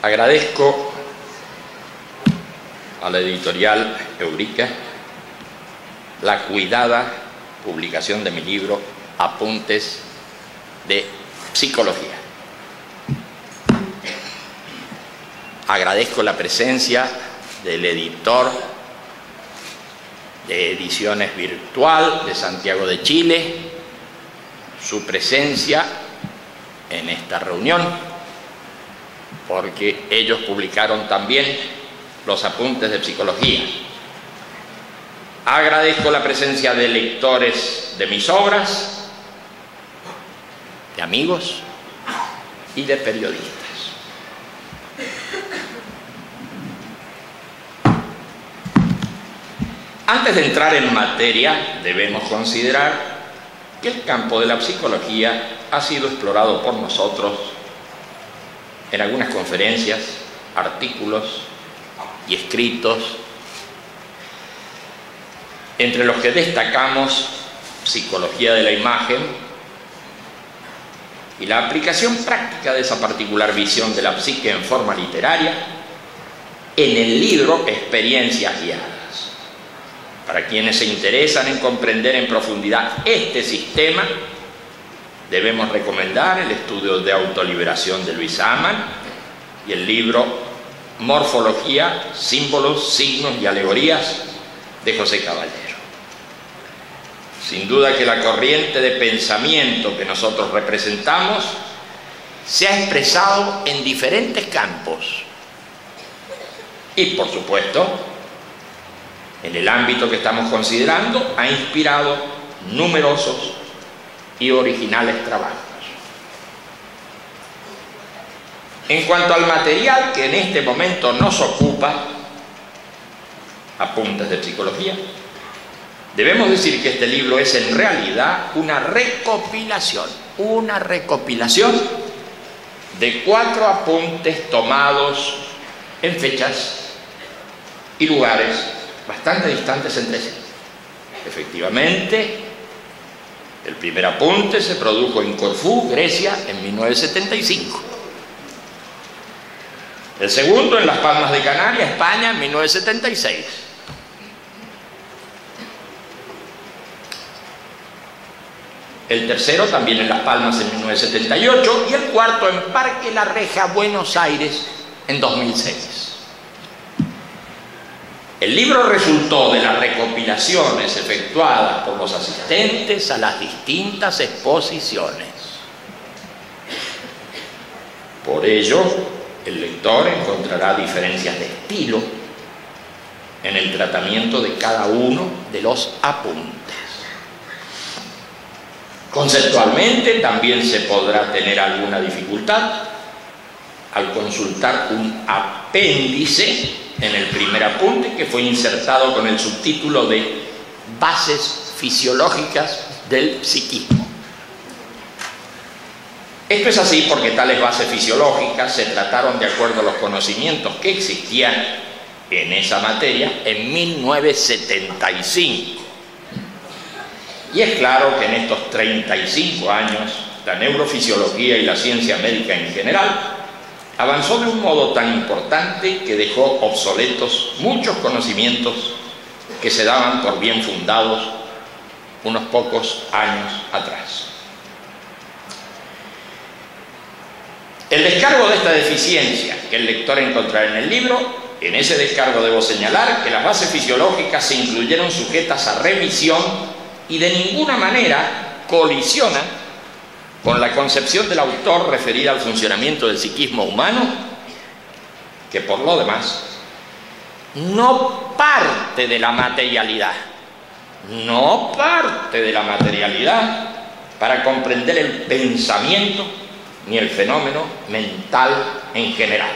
Agradezco a la editorial Eurica la cuidada publicación de mi libro Apuntes de Psicología. Agradezco la presencia del editor de Ediciones Virtual de Santiago de Chile, su presencia en esta reunión, porque ellos publicaron también los apuntes de psicología. Agradezco la presencia de lectores de mis obras, de amigos y de periodistas. Antes de entrar en materia, debemos considerar que el campo de la psicología ha sido explorado por nosotros en algunas conferencias, artículos y escritos, entre los que destacamos Psicología de la Imagen y la aplicación práctica de esa particular visión de la psique en forma literaria en el libro Experiencias Guiadas. Para quienes se interesan en comprender en profundidad este sistema, debemos recomendar el estudio de autoliberación de Luis Amann y el libro Morfología, Símbolos, Signos y Alegorías de José Caballero. Sin duda que la corriente de pensamiento que nosotros representamos se ha expresado en diferentes campos y, por supuesto, en el ámbito que estamos considerando, ha inspirado numerosos y originales trabajos. En cuanto al material que en este momento nos ocupa, Apuntes de Psicología, debemos decir que este libro es en realidad una recopilación de 4 apuntes tomados en fechas y lugares bastante distantes entre sí. Efectivamente, el primer apunte se produjo en Corfú, Grecia, en 1975. El segundo en Las Palmas de Canarias, España, en 1976. El tercero también en Las Palmas en 1978 y el cuarto en Parque La Reja, Buenos Aires, en 2006. El libro resultó de las recopilaciones efectuadas por los asistentes a las distintas exposiciones. Por ello, el lector encontrará diferencias de estilo en el tratamiento de cada uno de los apuntes. Conceptualmente también se podrá tener alguna dificultad al consultar un apéndice en el primer apunte que fue insertado con el subtítulo de Bases fisiológicas del psiquismo. Esto es así porque tales bases fisiológicas se trataron de acuerdo a los conocimientos que existían en esa materia en 1975. Y es claro que en estos 35 años la neurofisiología y la ciencia médica en general avanzó de un modo tan importante que dejó obsoletos muchos conocimientos que se daban por bien fundados unos pocos años atrás. El descargo de esta deficiencia que el lector encontrará en el libro, en ese descargo debo señalar que las bases fisiológicas se incluyeron sujetas a revisión y de ninguna manera colisionan con la concepción del autor referida al funcionamiento del psiquismo humano, que por lo demás no parte de la materialidad para comprender el pensamiento ni el fenómeno mental en general.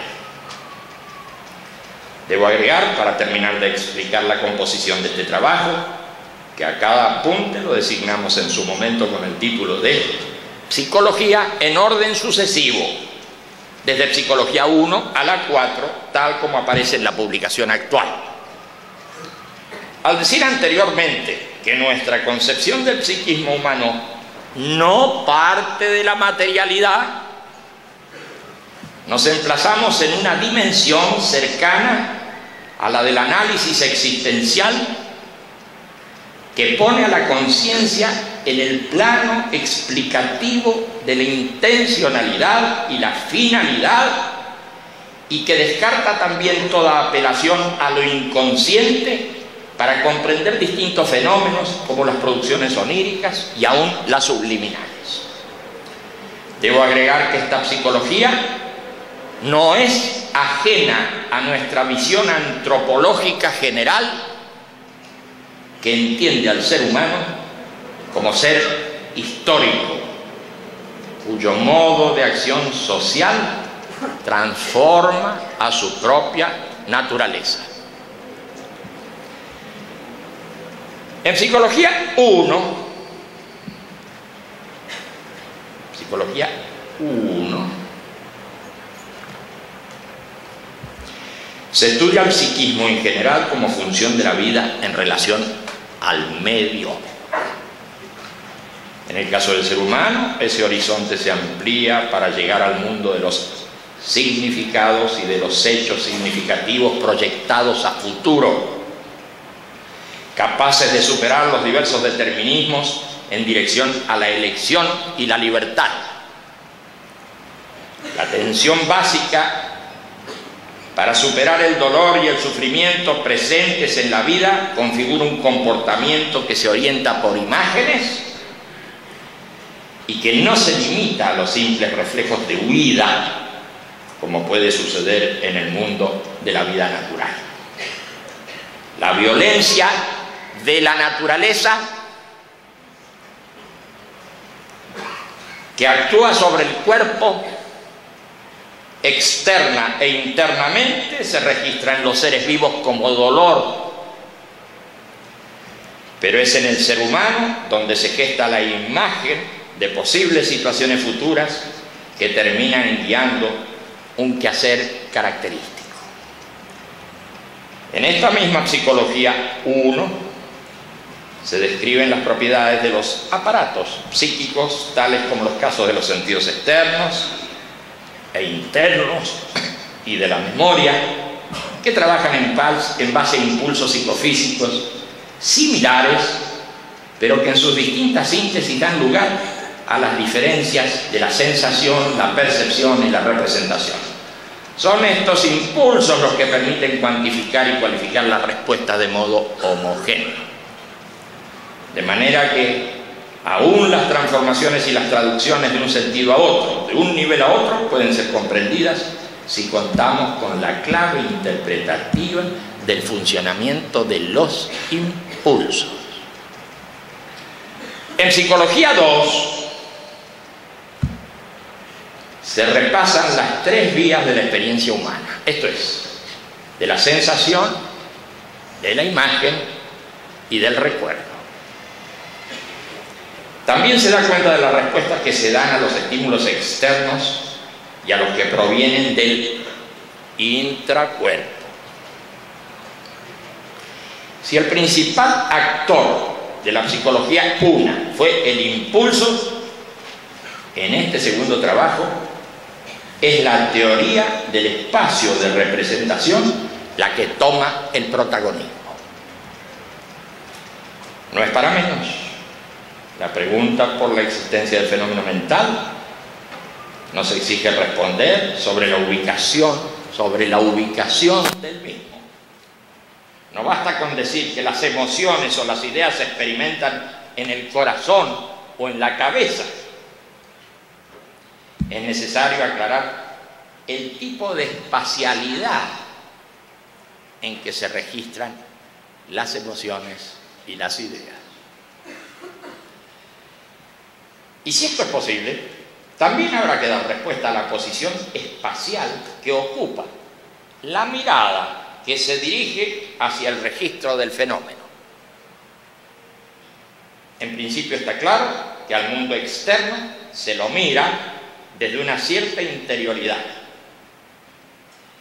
Debo agregar, para terminar de explicar la composición de este trabajo, que a cada apunte lo designamos en su momento con el título de Psicología en orden sucesivo, desde Psicología 1 a la 4, tal como aparece en la publicación actual. Al decir anteriormente que nuestra concepción del psiquismo humano no parte de la materialidad, nos emplazamos en una dimensión cercana a la del análisis existencial que pone a la conciencia en el plano explicativo de la intencionalidad y la finalidad, y que descarta también toda apelación a lo inconsciente para comprender distintos fenómenos como las producciones oníricas y aún las subliminales. Debo agregar que esta psicología no es ajena a nuestra visión antropológica general, que entiende al ser humano como ser histórico, cuyo modo de acción social transforma a su propia naturaleza. En Psicología 1, se estudia el psiquismo en general como función de la vida en relación al medio. En el caso del ser humano, ese horizonte se amplía para llegar al mundo de los significados y de los hechos significativos proyectados a futuro, capaces de superar los diversos determinismos en dirección a la elección y la libertad. La tensión básica para superar el dolor y el sufrimiento presentes en la vida configura un comportamiento que se orienta por imágenes y que no se limita a los simples reflejos de huida, como puede suceder en el mundo de la vida natural. La violencia de la naturaleza, que actúa sobre el cuerpo externa e internamente, se registra en los seres vivos como dolor, pero es en el ser humano donde se gesta la imagen de posibles situaciones futuras que terminan guiando un quehacer característico. En esta misma Psicología 1 se describen las propiedades de los aparatos psíquicos, tales como los casos de los sentidos externos e internos y de la memoria, que trabajan en base a impulsos psicofísicos similares, pero que en sus distintas síntesis dan lugar a las diferencias de la sensación, la percepción y la representación. Son estos impulsos los que permiten cuantificar y cualificar la respuesta de modo homogéneo. De manera que aún las transformaciones y las traducciones de un sentido a otro, de un nivel a otro, pueden ser comprendidas si contamos con la clave interpretativa del funcionamiento de los impulsos. En Psicología 2 se repasan las tres vías de la experiencia humana, esto es, de la sensación, de la imagen y del recuerdo. También se da cuenta de las respuestas que se dan a los estímulos externos y a los que provienen del intracuerpo. Si el principal actor de la Psicología 1 fue el impulso, en este segundo trabajo es la teoría del espacio de representación la que toma el protagonismo. No es para menos. La pregunta por la existencia del fenómeno mental nos exige responder sobre la ubicación del mismo. No basta con decir que las emociones o las ideas se experimentan en el corazón o en la cabeza. Es necesario aclarar el tipo de espacialidad en que se registran las emociones y las ideas. Y si esto es posible, también habrá que dar respuesta a la posición espacial que ocupa la mirada que se dirige hacia el registro del fenómeno. En principio está claro que al mundo externo se lo mira desde una cierta interioridad,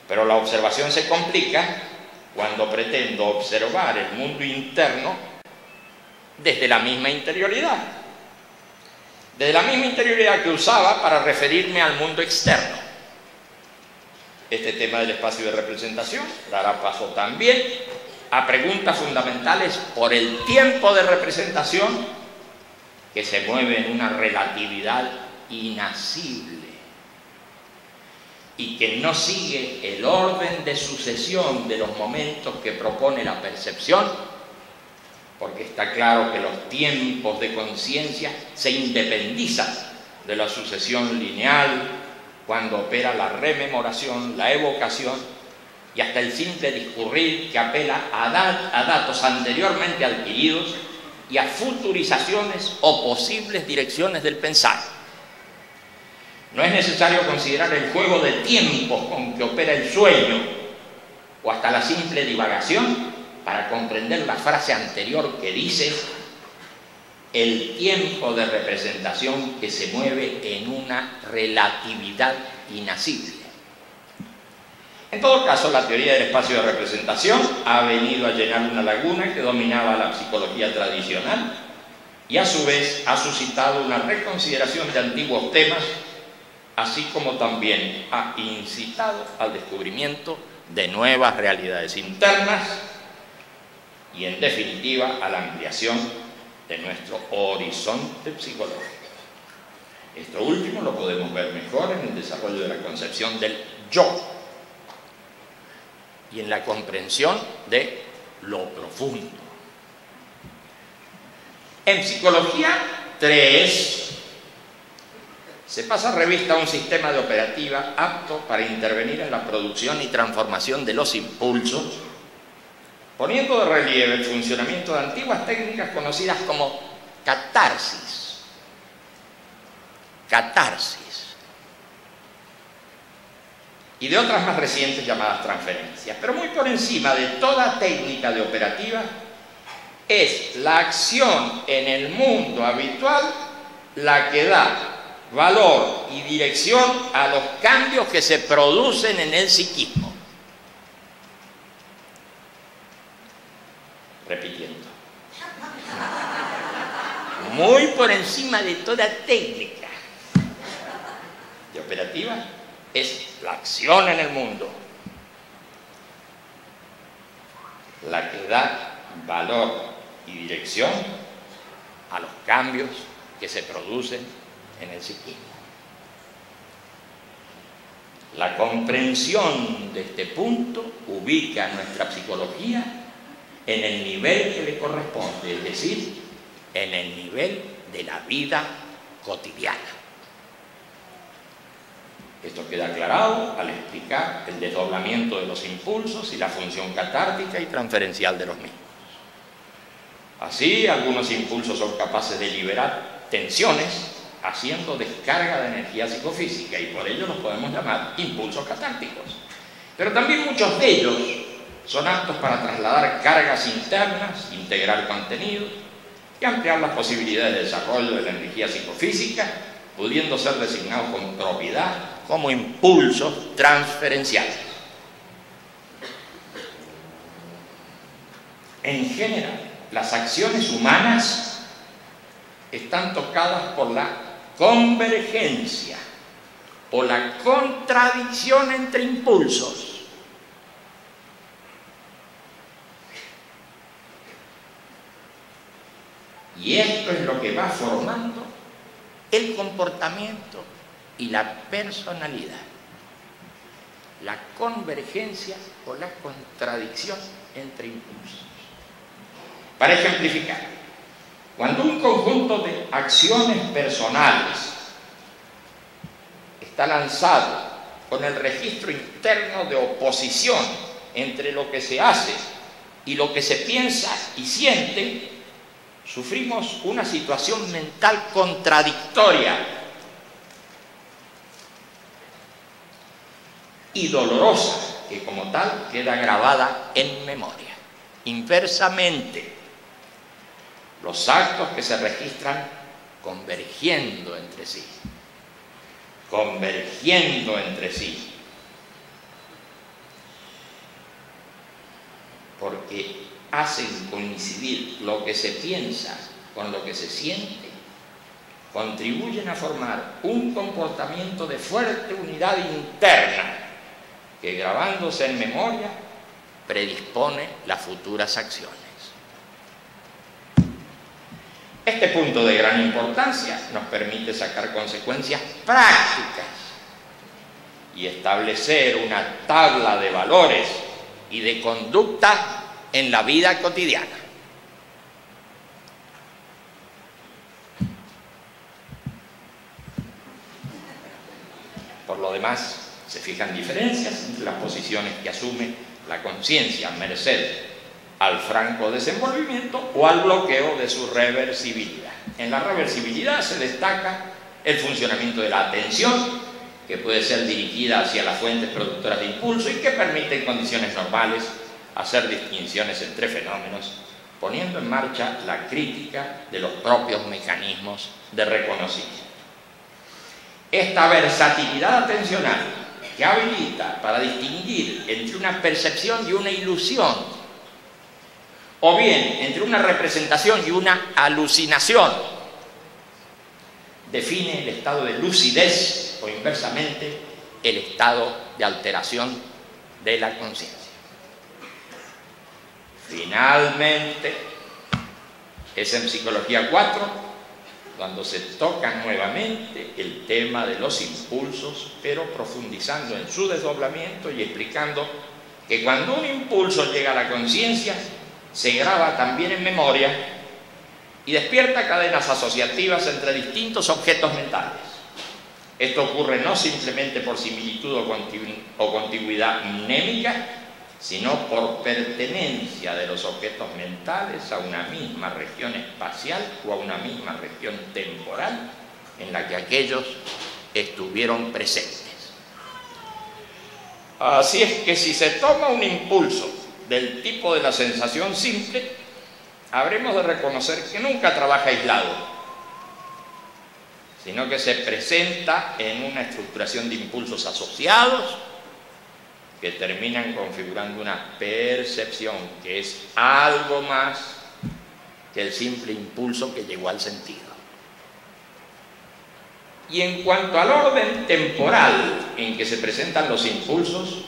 pero la observación se complica cuando pretendo observar el mundo interno desde la misma interioridad. Desde la misma interioridad que usaba para referirme al mundo externo. Este tema del espacio de representación dará paso también a preguntas fundamentales por el tiempo de representación que se mueve en una relatividad inasible y que no sigue el orden de sucesión de los momentos que propone la percepción, porque está claro que los tiempos de conciencia se independizan de la sucesión lineal cuando opera la rememoración, la evocación y hasta el simple discurrir que apela a datos anteriormente adquiridos y a futurizaciones o posibles direcciones del pensar. No es necesario considerar el juego de tiempos con que opera el sueño o hasta la simple divagación para comprender la frase anterior que dice el tiempo de representación que se mueve en una relatividad inasible. En todo caso, la teoría del espacio de representación ha venido a llenar una laguna que dominaba la psicología tradicional y a su vez ha suscitado una reconsideración de antiguos temas, así como también ha incitado al descubrimiento de nuevas realidades internas y, en definitiva, a la ampliación de nuestro horizonte psicológico. Esto último lo podemos ver mejor en el desarrollo de la concepción del yo y en la comprensión de lo profundo. En Psicología 3 se pasa revista a un sistema de operativa apto para intervenir en la producción y transformación de los impulsos, poniendo de relieve el funcionamiento de antiguas técnicas conocidas como catarsis. Y de otras más recientes llamadas transferencias. Pero muy por encima de toda técnica de operativa es la acción en el mundo habitual la que da valor y dirección a los cambios que se producen en el psiquismo. Repitiendo. Muy por encima de toda técnica de operativa es la acción en el mundo la que da valor y dirección a los cambios que se producen en el psiquismo. La comprensión de este punto ubica a nuestra psicología en el nivel que le corresponde, es decir, en el nivel de la vida cotidiana. Esto queda aclarado al explicar el desdoblamiento de los impulsos y la función catártica y transferencial de los mismos. Así, algunos impulsos son capaces de liberar tensiones haciendo descarga de energía psicofísica y por ello los podemos llamar impulsos catárticos. Pero también muchos de ellos son aptos para trasladar cargas internas, integrar contenidos y ampliar las posibilidades de desarrollo de la energía psicofísica, pudiendo ser designados con propiedad como impulsos transferenciales. En general, las acciones humanas están tocadas por la convergencia o la contradicción entre impulsos. Y esto es lo que va formando el comportamiento y la personalidad. La convergencia o la contradicción entre impulsos. Para ejemplificar, cuando un conjunto de acciones personales está lanzado con el registro interno de oposición entre lo que se hace y lo que se piensa y siente, sufrimos una situación mental contradictoria y dolorosa, que como tal queda grabada en memoria. Inversamente, los actos que se registran convergiendo entre sí, porque hacen coincidir lo que se piensa con lo que se siente, contribuyen a formar un comportamiento de fuerte unidad interna que grabándose en memoria predispone las futuras acciones. Este punto de gran importancia nos permite sacar consecuencias prácticas y establecer una tabla de valores y de conducta en la vida cotidiana. Por lo demás, se fijan diferencias entre las posiciones que asume la conciencia merced al franco desenvolvimiento o al bloqueo de su reversibilidad. En la reversibilidad se destaca el funcionamiento de la atención, que puede ser dirigida hacia las fuentes productoras de impulso y que permite en condiciones normales hacer distinciones entre fenómenos, poniendo en marcha la crítica de los propios mecanismos de reconocimiento. Esta versatilidad atencional que habilita para distinguir entre una percepción y una ilusión, o bien entre una representación y una alucinación, define el estado de lucidez o inversamente el estado de alteración de la conciencia. Finalmente, es en Psicología 4 cuando se toca nuevamente el tema de los impulsos, pero profundizando en su desdoblamiento y explicando que cuando un impulso llega a la conciencia, se graba también en memoria y despierta cadenas asociativas entre distintos objetos mentales. Esto ocurre no simplemente por similitud o contigüidad mnémica, sino por pertenencia de los objetos mentales a una misma región espacial o a una misma región temporal en la que aquellos estuvieron presentes. Así es que si se toma un impulso del tipo de la sensación simple, habremos de reconocer que nunca trabaja aislado, sino que se presenta en una estructuración de impulsos asociados que terminan configurando una percepción que es algo más que el simple impulso que llegó al sentido. Y en cuanto al orden temporal en que se presentan los impulsos,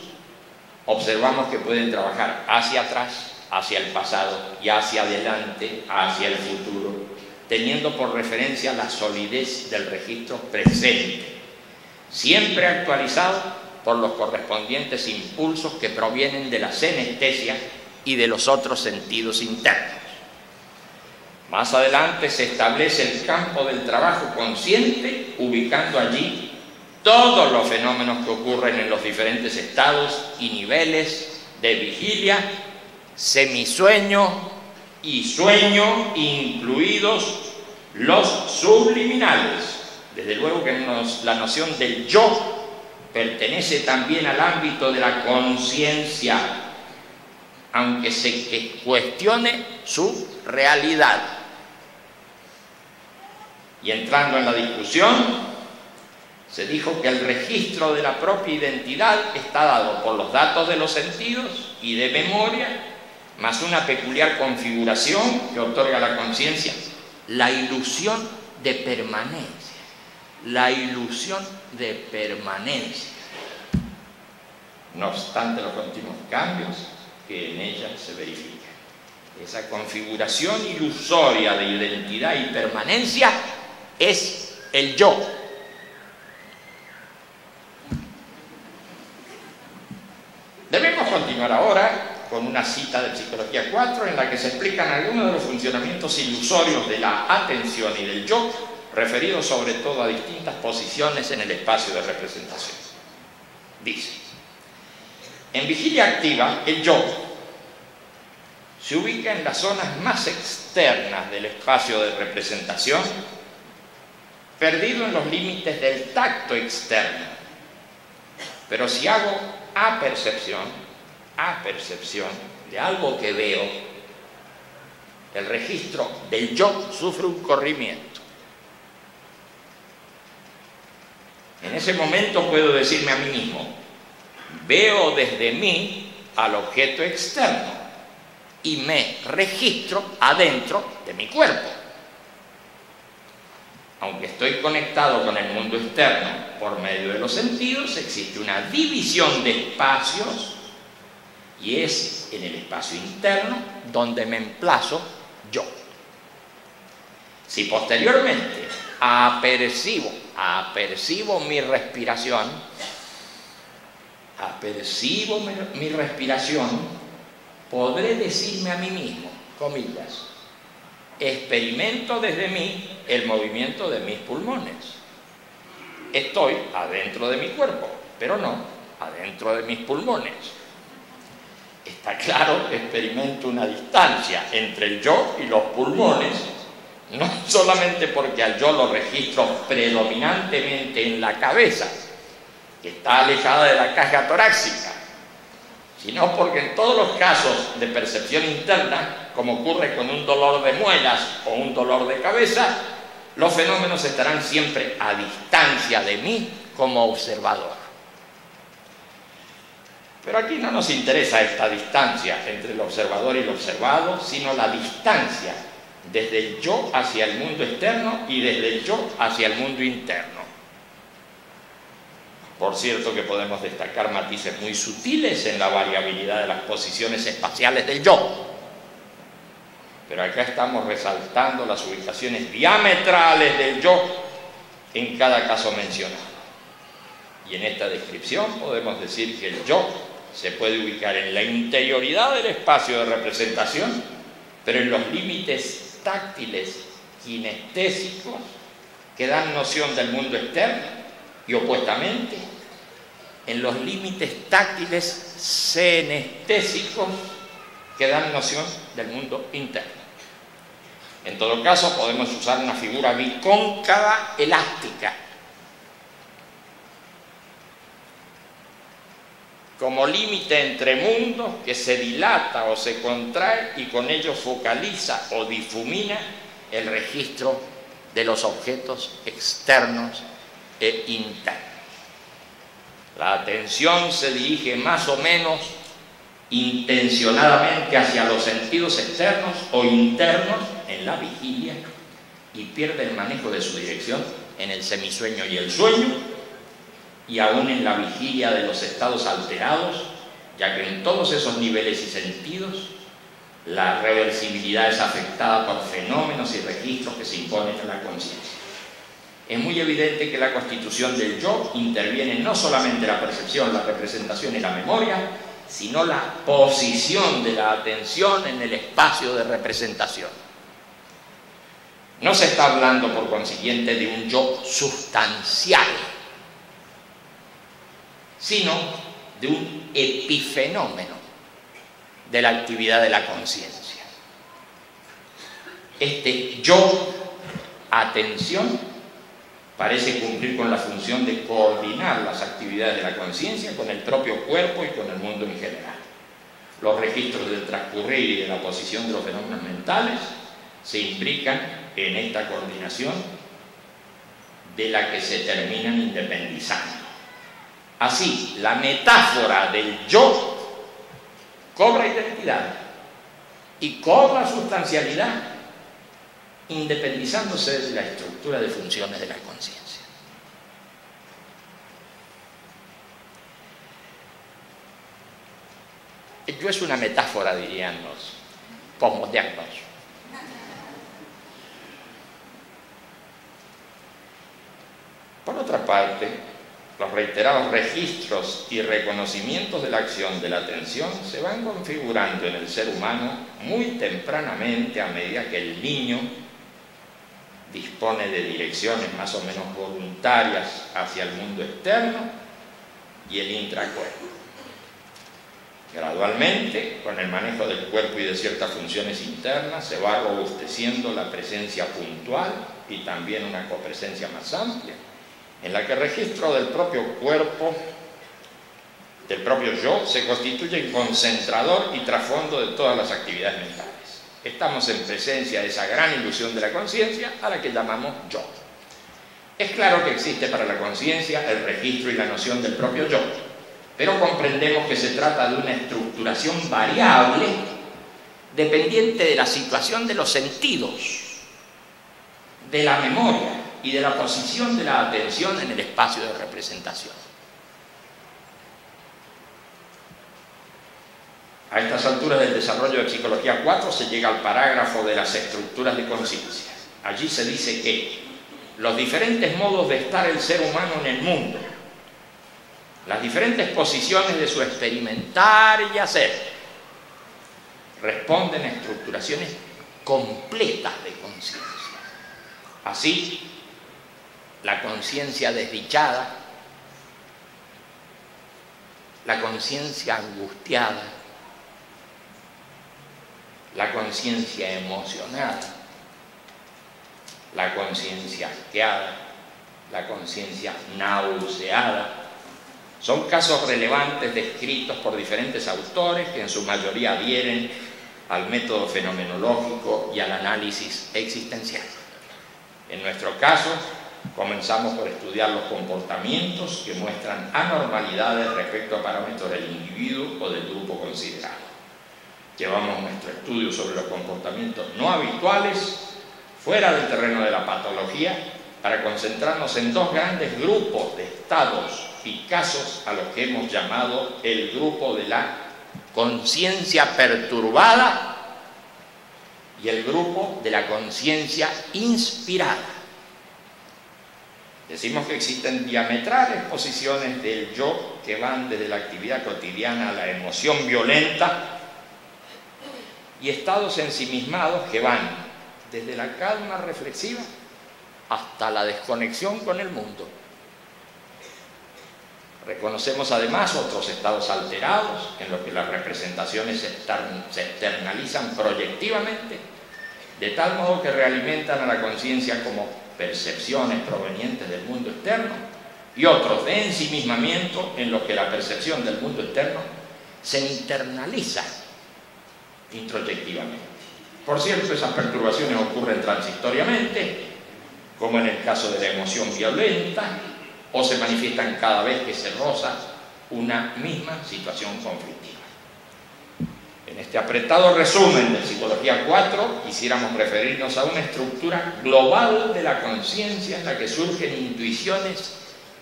observamos que pueden trabajar hacia atrás, hacia el pasado y hacia adelante, hacia el futuro, teniendo por referencia la solidez del registro presente, siempre actualizado por los correspondientes impulsos que provienen de la senestesia y de los otros sentidos internos. Más adelante se establece el campo del trabajo consciente, ubicando allí todos los fenómenos que ocurren en los diferentes estados y niveles de vigilia, semisueño y sueño, incluidos los subliminales. Desde luego que la noción del yo pertenece también al ámbito de la conciencia, aunque se cuestione su realidad. Y entrando en la discusión, se dijo que el registro de la propia identidad está dado por los datos de los sentidos y de memoria, más una peculiar configuración que otorga a la conciencia la ilusión de permanencia. La ilusión de permanencia, no obstante los continuos cambios que en ella se verifican. Esa configuración ilusoria de identidad y permanencia es el yo. Debemos continuar ahora con una cita de Psicología 4 en la que se explican algunos de los funcionamientos ilusorios de la atención y del yo, referidos sobre todo a distintas posiciones en el espacio de representación. Dice: en vigilia activa, el yo se ubica en las zonas más externas del espacio de representación, perdido en los límites del tacto externo. Pero si hago apercepción de algo que veo, el registro del yo sufre un corrimiento. En ese momento puedo decirme a mí mismo: veo desde mí al objeto externo y me registro adentro de mi cuerpo. aunque estoy conectado con el mundo externo por medio de los sentidos, existe una división de espacios y es en el espacio interno donde me emplazo yo. Si posteriormente apercibo mi respiración, podré decirme a mí mismo, comillas, experimento desde mí el movimiento de mis pulmones. Estoy adentro de mi cuerpo, pero no adentro de mis pulmones. Está claro, experimento una distancia entre el yo y los pulmones, no solamente porque al yo lo registro predominantemente en la cabeza, que está alejada de la caja torácica, sino porque en todos los casos de percepción interna, como ocurre con un dolor de muelas o un dolor de cabeza, los fenómenos estarán siempre a distancia de mí como observador. Pero aquí no nos interesa esta distancia entre el observador y el observado, sino la distancia desde el yo hacia el mundo externo y desde el yo hacia el mundo interno. Por cierto que podemos destacar matices muy sutiles en la variabilidad de las posiciones espaciales del yo. Pero acá estamos resaltando las ubicaciones diametrales del yo en cada caso mencionado. Y en esta descripción podemos decir que el yo se puede ubicar en la interioridad del espacio de representación, pero en los límites táctiles kinestésicos que dan noción del mundo externo, y opuestamente en los límites táctiles senestésicos que dan noción del mundo interno. En todo caso, podemos usar una figura bicóncava elástica como límite entre mundos que se dilata o se contrae y con ello focaliza o difumina el registro de los objetos externos e internos. La atención se dirige más o menos intencionadamente hacia los sentidos externos o internos en la vigilia y pierde el manejo de su dirección en el semisueño y el sueño, y aún en la vigilia de los estados alterados, ya que en todos esos niveles y sentidos la reversibilidad es afectada por fenómenos y registros que se imponen a la conciencia. Es muy evidente que la constitución del yo interviene no solamente la percepción, la representación y la memoria, sino la posición de la atención en el espacio de representación. No se está hablando, por consiguiente, de un yo sustancial, sino de un epifenómeno de la actividad de la conciencia. Este yo, atención, parece cumplir con la función de coordinar las actividades de la conciencia con el propio cuerpo y con el mundo en general. Los registros del transcurrir y de la posición de los fenómenos mentales se imbrican en esta coordinación de la que se terminan independizando. Así, la metáfora del yo cobra identidad y cobra sustancialidad, independizándose de la estructura de funciones de la conciencia. El yo es una metáfora, dirían los posmodernos. Por otra parte, los reiterados registros y reconocimientos de la acción de la atención se van configurando en el ser humano muy tempranamente a medida que el niño dispone de direcciones más o menos voluntarias hacia el mundo externo y el intracuerpo. Gradualmente, con el manejo del cuerpo y de ciertas funciones internas, se va robusteciendo la presencia puntual y también una copresencia más amplia, en la que el registro del propio cuerpo, del propio yo, se constituye en concentrador y trasfondo de todas las actividades mentales. Estamos en presencia de esa gran ilusión de la conciencia a la que llamamos yo. Es claro que existe para la conciencia el registro y la noción del propio yo, pero comprendemos que se trata de una estructuración variable dependiente de la situación de los sentidos, de la memoria y de la posición de la atención en el espacio de representación. A estas alturas del desarrollo de Psicología 4 se llega al parágrafo de las estructuras de conciencia. Allí se dice que los diferentes modos de estar el ser humano en el mundo, las diferentes posiciones de su experimentar y hacer, responden a estructuraciones completas de conciencia. Así, la conciencia desdichada, la conciencia angustiada, la conciencia emocionada, la conciencia asqueada, la conciencia nauseada, son casos relevantes descritos por diferentes autores que en su mayoría adhieren al método fenomenológico y al análisis existencial. En nuestro caso, comenzamos por estudiar los comportamientos que muestran anormalidades respecto a parámetros del individuo o del grupo considerado. Llevamos nuestro estudio sobre los comportamientos no habituales fuera del terreno de la patología para concentrarnos en dos grandes grupos de estados y casos a los que hemos llamado el grupo de la conciencia perturbada y el grupo de la conciencia inspirada. Decimos que existen diametrales posiciones del yo que van desde la actividad cotidiana a la emoción violenta y estados ensimismados que van desde la calma reflexiva hasta la desconexión con el mundo. Reconocemos además otros estados alterados en los que las representaciones se externalizan proyectivamente, de tal modo que realimentan a la conciencia como percepciones provenientes del mundo externo, y otros de ensimismamiento en los que la percepción del mundo externo se internaliza introyectivamente. Por cierto, esas perturbaciones ocurren transitoriamente, como en el caso de la emoción violenta, o se manifiestan cada vez que se roza una misma situación conflictiva. En este apretado resumen de Psicología 4, quisiéramos referirnos a una estructura global de la conciencia en la que surgen intuiciones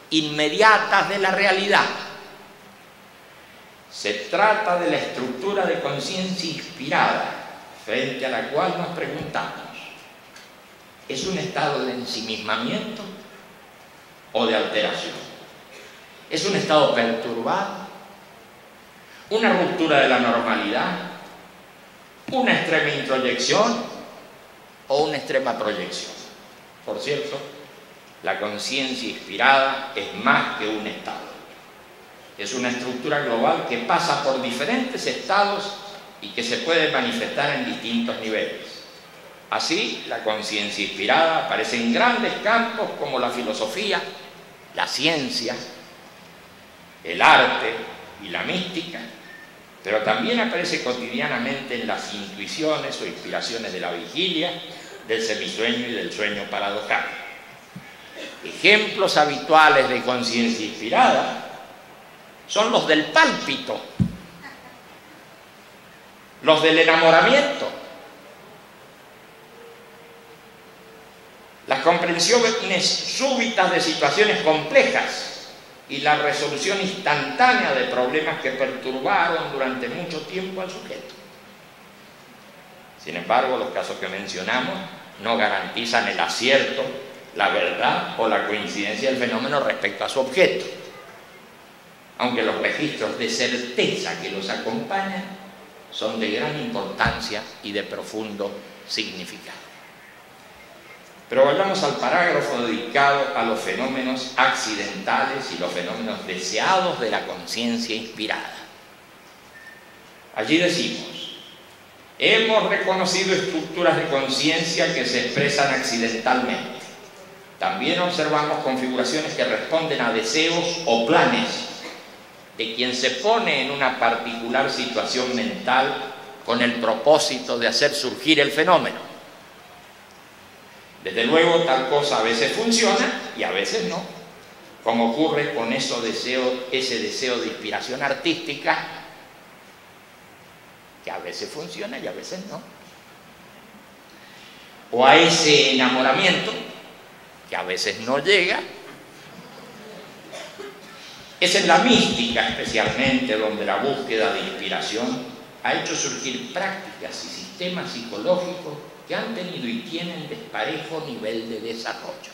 inmediatas de la realidad. Se trata de la estructura de conciencia inspirada, frente a la cual nos preguntamos: ¿es un estado de ensimismamiento o de alteración? ¿Es un estado perturbado? ¿Una ruptura de la normalidad? ¿Una extrema introyección o una extrema proyección? Por cierto, la conciencia inspirada es más que un estado. Es una estructura global que pasa por diferentes estados y que se puede manifestar en distintos niveles. Así, la conciencia inspirada aparece en grandes campos como la filosofía, la ciencia, el arte y la mística, pero también aparece cotidianamente en las intuiciones o inspiraciones de la vigilia, del semisueño y del sueño paradojal. Ejemplos habituales de conciencia inspirada son los del pálpito, los del enamoramiento, las comprensiones súbitas de situaciones complejas y la resolución instantánea de problemas que perturbaron durante mucho tiempo al sujeto. Sin embargo, los casos que mencionamos no garantizan el acierto, la verdad o la coincidencia del fenómeno respecto a su objeto, aunque los registros de certeza que los acompañan son de gran importancia y de profundo significado. Pero volvamos al parágrafo dedicado a los fenómenos accidentales y los fenómenos deseados de la conciencia inspirada. Allí decimos: hemos reconocido estructuras de conciencia que se expresan accidentalmente. También observamos configuraciones que responden a deseos o planes de quien se pone en una particular situación mental con el propósito de hacer surgir el fenómeno. Desde luego, tal cosa a veces funciona y a veces no, como ocurre con ese deseo de inspiración artística, que a veces funciona y a veces no. O a ese enamoramiento que a veces no llega. Es en la mística especialmente donde la búsqueda de inspiración ha hecho surgir prácticas y sistemas psicológicos que han tenido y tienen desparejo nivel de desarrollo.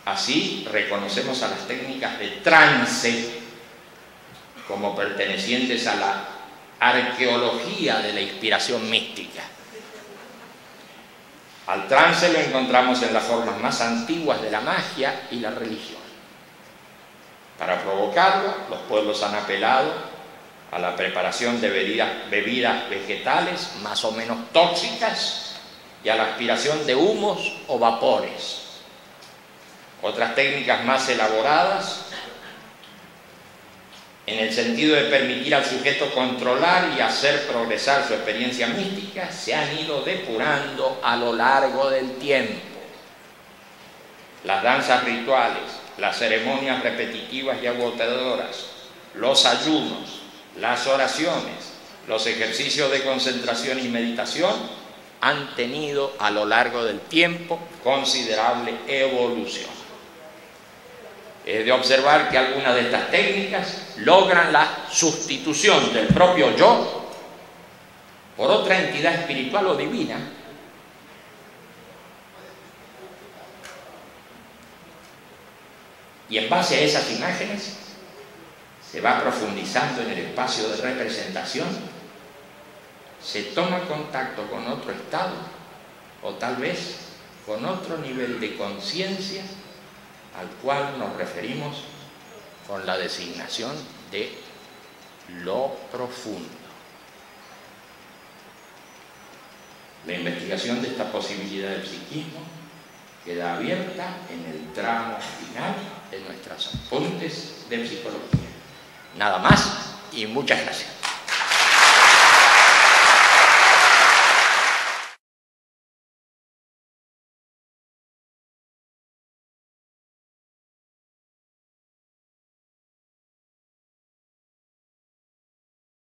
Así reconocemos a las técnicas de trance como pertenecientes a la arqueología de la inspiración mística. Al trance lo encontramos en las formas más antiguas de la magia y la religión. Para provocarlo, los pueblos han apelado a la preparación de bebidas vegetales más o menos tóxicas y a la aspiración de humos o vapores. Otras técnicas más elaboradas, en el sentido de permitir al sujeto controlar y hacer progresar su experiencia mística, se han ido depurando a lo largo del tiempo. Las danzas rituales, las ceremonias repetitivas y agotadoras, los ayunos, las oraciones, los ejercicios de concentración y meditación han tenido a lo largo del tiempo considerable evolución. Es de observar que algunas de estas técnicas logran la sustitución del propio yo por otra entidad espiritual o divina, y en base a esas imágenes se va profundizando en el espacio de representación, se toma contacto con otro estado o tal vez con otro nivel de conciencia al cual nos referimos con la designación de lo profundo. La investigación de esta posibilidad del psiquismo queda abierta en el tramo final de nuestros apuntes de psicología. Nada más y muchas gracias.